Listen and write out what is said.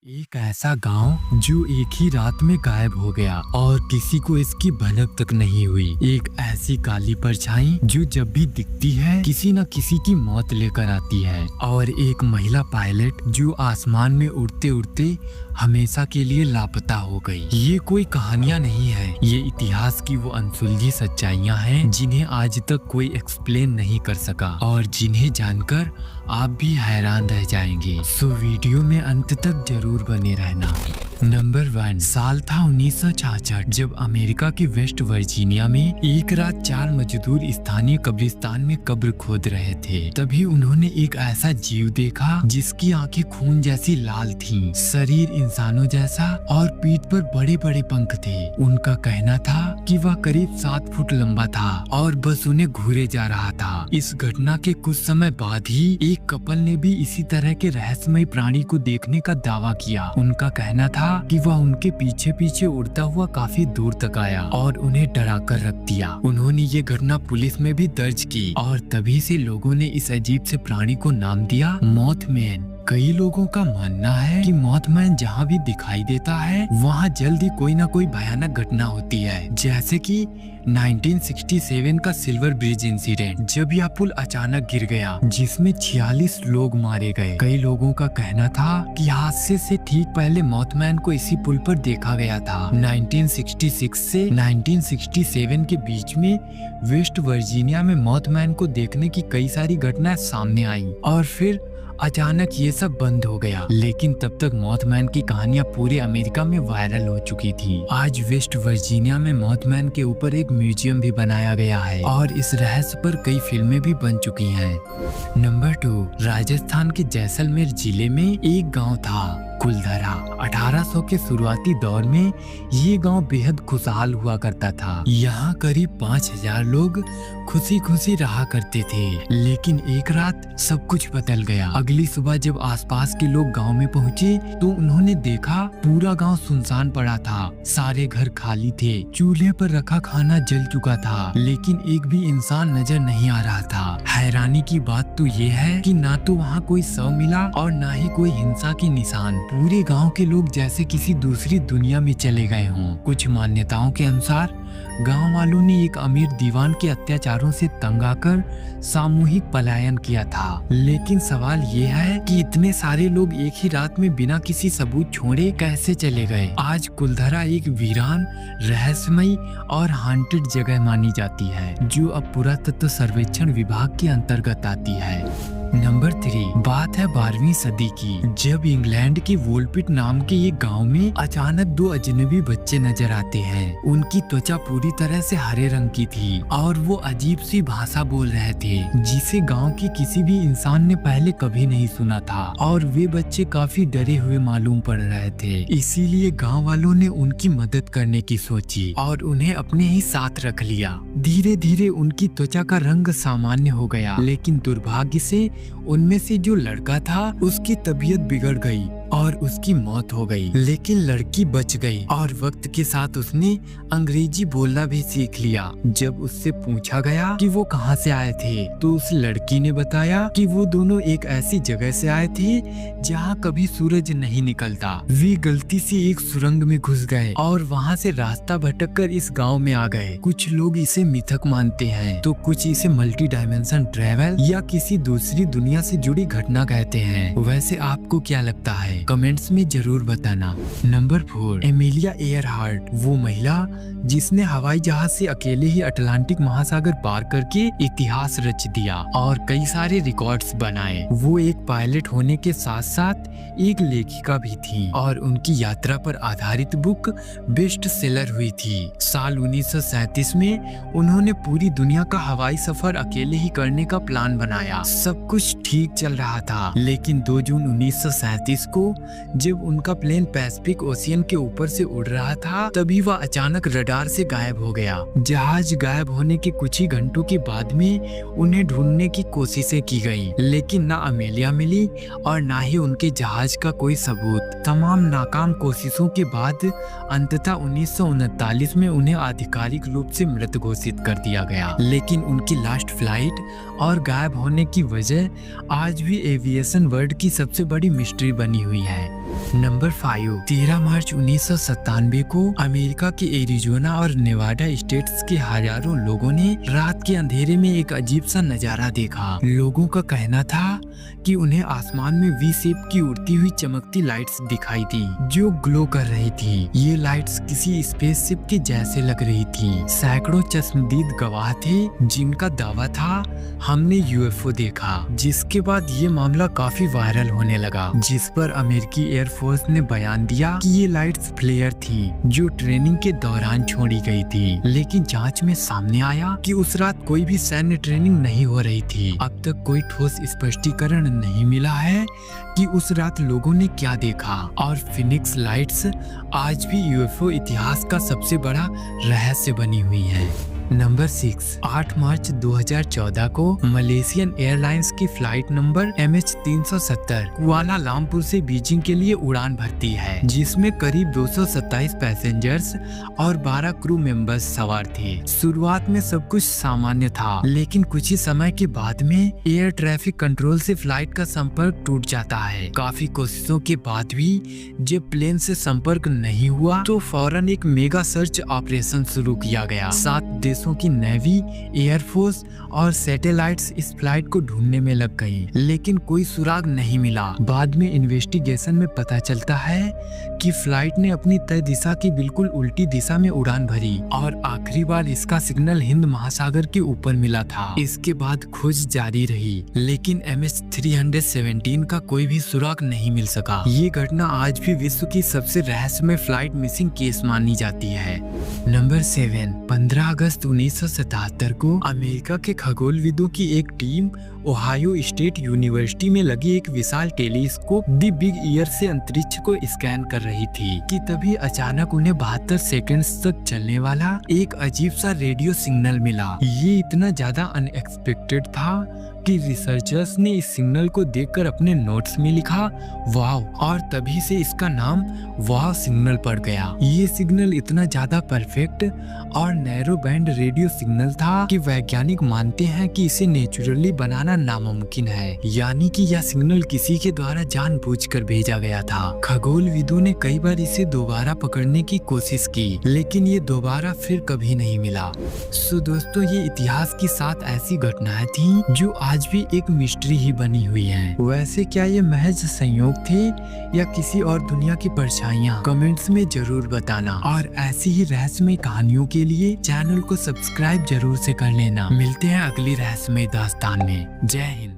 एक ऐसा गांव जो एक ही रात में गायब हो गया और किसी को इसकी भनक तक नहीं हुई। एक ऐसी काली परछाई जो जब भी दिखती है किसी न किसी की मौत लेकर आती है, और एक महिला पायलट जो आसमान में उड़ते उड़ते हमेशा के लिए लापता हो गई। ये कोई कहानियां नहीं है, ये इतिहास की वो अनसुलझी सच्चाइयां हैं जिन्हें आज तक कोई एक्सप्लेन नहीं कर सका और जिन्हें जानकर आप भी हैरान रह जाएंगे। सो वीडियो में अंत तक जरूर बने रहना। नंबर 1, साल था 1966 जब अमेरिका के वेस्ट वर्जीनिया में एक रात 4 मजदूर स्थानीय कब्रिस्तान में कब्र खोद रहे थे। तभी उन्होंने एक ऐसा जीव देखा जिसकी आंखें खून जैसी लाल थीं, शरीर इंसानों जैसा और पीठ पर बड़े बड़े पंख थे। उनका कहना था कि वह करीब 7 फुट लंबा था और बस उन्हें घूरे जा रहा था। इस घटना के कुछ समय बाद ही एक कपल ने भी इसी तरह के रहस्यमय प्राणी को देखने का दावा किया। उनका कहना था कि वह उनके पीछे पीछे उड़ता हुआ काफी दूर तक आया और उन्हें डरा कर रख दिया। उन्होंने ये घटना पुलिस में भी दर्ज की और तभी से लोगों ने इस अजीब से प्राणी को नाम दिया मॉथमैन। कई लोगों का मानना है कि मॉथमैन जहाँ भी दिखाई देता है वहाँ जल्दी कोई ना कोई भयानक घटना होती है, जैसे कि 1967 का सिल्वर ब्रिज इंसिडेंट, जब यह पुल अचानक गिर गया जिसमें 46 लोग मारे गए। कई लोगों का कहना था कि हादसे से ठीक पहले मॉथमैन को इसी पुल पर देखा गया था। 1966 से 1967 के बीच में वेस्ट वर्जीनिया में मॉथमैन को देखने की कई सारी घटनाएं सामने आई और फिर अचानक ये सब बंद हो गया। लेकिन तब तक मॉथमैन की कहानियां पूरे अमेरिका में वायरल हो चुकी थी। आज वेस्ट वर्जीनिया में मॉथमैन के ऊपर एक म्यूजियम भी बनाया गया है और इस रहस्य पर कई फिल्में भी बन चुकी हैं। नंबर 2, राजस्थान के जैसलमेर जिले में एक गांव था कुलधरा। 1800 के शुरुआती दौर में ये गांव बेहद खुशहाल हुआ करता था। यहाँ करीब 5000 लोग खुशी खुशी रहा करते थे। लेकिन एक रात सब कुछ बदल गया। अगली सुबह जब आसपास के लोग गांव में पहुँचे तो उन्होंने देखा पूरा गांव सुनसान पड़ा था। सारे घर खाली थे, चूल्हे पर रखा खाना जल चुका था, लेकिन एक भी इंसान नजर नहीं आ रहा था। हैरानी की बात तो ये है कि ना तो वहाँ कोई शव मिला और ना ही कोई हिंसा के निशान। पूरे गांव के लोग जैसे किसी दूसरी दुनिया में चले गए हों। कुछ मान्यताओं के अनुसार गांव वालों ने एक अमीर दीवान के अत्याचारों से तंग आकर सामूहिक पलायन किया था। लेकिन सवाल ये है कि इतने सारे लोग एक ही रात में बिना किसी सबूत छोड़े कैसे चले गए। आज कुलधरा एक वीरान, रहस्यमयी और हांटेड जगह मानी जाती है जो अब पुरातत्व सर्वेक्षण विभाग के अंतर्गत आती है। नंबर 3, बात है 12वीं सदी की, जब इंग्लैंड के वोलपिट नाम के एक गांव में अचानक 2 अजनबी बच्चे नजर आते हैं। उनकी त्वचा पूरी तरह से हरे रंग की थी और वो अजीब सी भाषा बोल रहे थे जिसे गांव के किसी भी इंसान ने पहले कभी नहीं सुना था, और वे बच्चे काफी डरे हुए मालूम पड़ रहे थे। इसीलिए गांव वालों ने उनकी मदद करने की सोची और उन्हें अपने ही साथ रख लिया। धीरे धीरे उनकी त्वचा का रंग सामान्य हो गया, लेकिन दुर्भाग्य से उनमें से जो लड़का था उसकी तबीयत बिगड़ गई और उसकी मौत हो गई। लेकिन लड़की बच गई और वक्त के साथ उसने अंग्रेजी बोलना भी सीख लिया। जब उससे पूछा गया कि वो कहाँ से आए थे तो उस लड़की ने बताया कि वो दोनों एक ऐसी जगह से आए थे जहाँ कभी सूरज नहीं निकलता। वे गलती से एक सुरंग में घुस गए और वहाँ से रास्ता भटककर इस गाँव में आ गए। कुछ लोग इसे मिथक मानते हैं तो कुछ इसे मल्टी डायमेंशन ट्रेवल या किसी दूसरी दुनिया से जुड़ी घटना कहते हैं। वैसे आपको क्या लगता है? कमेंट्स में जरूर बताना। नंबर 4, एमिलिया एयरहार्ट, वो महिला जिसने हवाई जहाज से अकेले ही अटलांटिक महासागर पार करके इतिहास रच दिया और कई सारे रिकॉर्ड्स बनाए। वो एक पायलट होने के साथ साथ एक लेखिका भी थी और उनकी यात्रा पर आधारित बुक बेस्ट सेलर हुई थी। साल 1937 में उन्होंने पूरी दुनिया का हवाई सफर अकेले ही करने का प्लान बनाया। सब कुछ ठीक चल रहा था, लेकिन 2 जून 1937 को जब उनका प्लेन पैसिफिक ओशियन के ऊपर से उड़ रहा था तभी वह अचानक रडार से गायब हो गया। जहाज गायब होने के कुछ ही घंटों के बाद में उन्हें ढूंढने की कोशिशें की गई, लेकिन ना अमेलिया मिली और ना ही उनके जहाज का कोई सबूत। तमाम नाकाम कोशिशों के बाद अंततः 1939 में उन्हें आधिकारिक रूप से मृत घोषित कर दिया गया। लेकिन उनकी लास्ट फ्लाइट और गायब होने की वजह आज भी एविएशन वर्ल्ड की सबसे बड़ी मिस्ट्री बनी हुई है। नंबर 5, 13 मार्च 1997 को अमेरिका के एरिजोना और नेवाडा स्टेट्स के हजारों लोगों ने रात के अंधेरे में एक अजीब सा नजारा देखा। लोगों का कहना था कि उन्हें आसमान में वी शेप की उड़ती हुई चमकती लाइट्स दिखाई दी जो ग्लो कर रही थी। ये लाइट्स किसी स्पेसशिप के जैसे लग रही थी। सैकड़ों चश्मदीद गवाह थे जिनका दावा था हमने यूएफओ देखा। जिसके बाद ये मामला काफी वायरल होने लगा, जिस पर अमेरिकी एयरफोर्स ने बयान दिया कि ये लाइट्स फ्लेयर थी जो ट्रेनिंग के दौरान छोड़ी गई थी। लेकिन जांच में सामने आया कि उस रात कोई भी सैन्य ट्रेनिंग नहीं हो रही थी। अब तक कोई ठोस स्पष्टीकरण नहीं मिला है कि उस रात लोगों ने क्या देखा, और फिनिक्स लाइट्स आज भी यूएफओ इतिहास का सबसे बड़ा रहस्य बनी हुई है। नंबर 6, 8 मार्च 2014 को मलेशियन एयरलाइंस की फ्लाइट नंबर MH370 कुआलालंपुर से बीजिंग के लिए उड़ान भरती है, जिसमें करीब 227 पैसेंजर्स और 12 क्रू मेंबर्स सवार थे। शुरुआत में सब कुछ सामान्य था, लेकिन कुछ ही समय के बाद में एयर ट्रैफिक कंट्रोल से फ्लाइट का संपर्क टूट जाता है। काफी कोशिशों के बाद भी जब प्लेन से संपर्क नहीं हुआ तो फौरन एक मेगा सर्च ऑपरेशन शुरू किया गया। 7 देशों की नेवी, एयरफोर्स और सैटेलाइट्स इस फ्लाइट को ढूंढने में लग गई, लेकिन कोई सुराग नहीं मिला। बाद में इन्वेस्टिगेशन में पता चलता है कि फ्लाइट ने अपनी तय दिशा की बिल्कुल उल्टी दिशा में उड़ान भरी और आखिरी बार इसका सिग्नल हिंद महासागर के ऊपर मिला था। इसके बाद खोज जारी रही, लेकिन MH317 का कोई भी सुराग नहीं मिल सका। ये घटना आज भी विश्व की सबसे रहस्यमय फ्लाइट मिसिंग केस मानी जाती है। नंबर 7, 15 अगस्त 1977 को अमेरिका के खगोलविदों की एक टीम ओहायो स्टेट यूनिवर्सिटी में लगी एक विशाल टेलीस्कोप द बिग ईयर से अंतरिक्ष को स्कैन कर रही थी कि तभी अचानक उन्हें 72 सेकंड्स तक चलने वाला एक अजीब सा रेडियो सिग्नल मिला। ये इतना ज्यादा अनएक्सपेक्टेड था कि रिसर्चर्स ने इस सिग्नल को देखकर अपने नोट्स में लिखा वाव, और तभी से इसका नाम वाव सिग्नल पड़ गया। ये सिग्नल इतना ज्यादा परफेक्ट और नैरो बैंड रेडियो सिग्नल था कि वैज्ञानिक मानते हैं कि इसे नेचुरली बनाना नामुमकिन है, यानी कि यह सिग्नल किसी के द्वारा जानबूझकर भेजा गया था। खगोलविदों ने कई बार इसे दोबारा पकड़ने की कोशिश की, लेकिन ये दोबारा फिर कभी नहीं मिला। सो दोस्तों, ये इतिहास की 7 ऐसी घटनाएं थी जो आज भी एक मिस्ट्री ही बनी हुई है। वैसे क्या ये महज संयोग थे या किसी और दुनिया की परछाइयां? कमेंट्स में जरूर बताना, और ऐसी ही रहस्यमय कहानियों के लिए चैनल को सब्सक्राइब जरूर से कर लेना। मिलते हैं अगली रहस्यमय दास्तान में। जय हिंद।